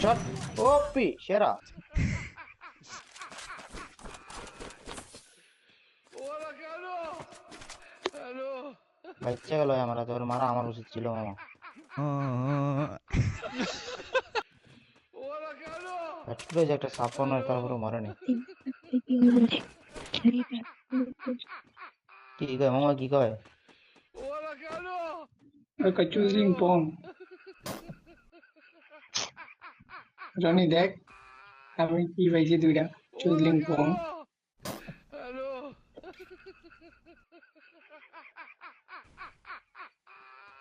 চল ওপি সেরা বাচ্চা গেল আমার তোর মারা আমার উচিত ছিল মামা একটু যে একটা সাপন হয় তারপরে মরেনি কি কয় মামা কি কয় চুজলিং পং রনি দেখ আমি কি পাইছি দুইটা চুজলিং পং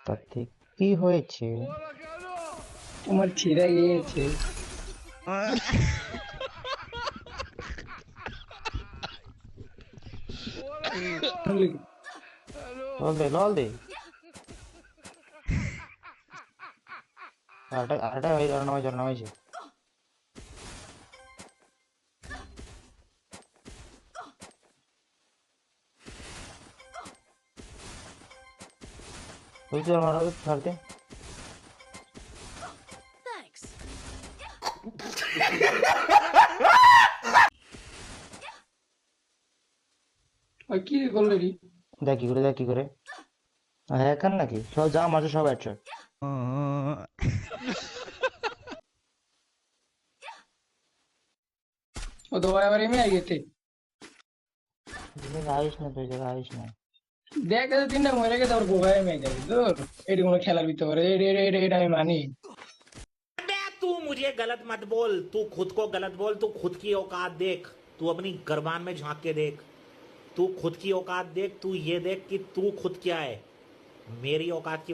তাতে কি হয়েছে তোমার ছেঁড়া গিয়েছে লল দে আরেকটা হয়ে নামাইছে ওই তো মারা ছাড়তে আর কি করলে রে দেখ কি করে হ্যাকার নাকি সব যা মারছে সব হেডশট ও তো এবার এমনি আই গেছে আইস না তুই জায়গা আইস না দেখ তিনটা মরে গেছে ওর গোগায় এমনি যাবে তোর এটা কোনো খেলার ভিতরে এটা আমি মানি तू मुझे गलत मत बोल, तू खुद को गलत बोल, तू खुद की औकात देख, तू अपनी गर्बान में झांक के देख, तू खुद की औकात देख, तू ये देख कि तू खुद क्या है। मेरी औकात की बात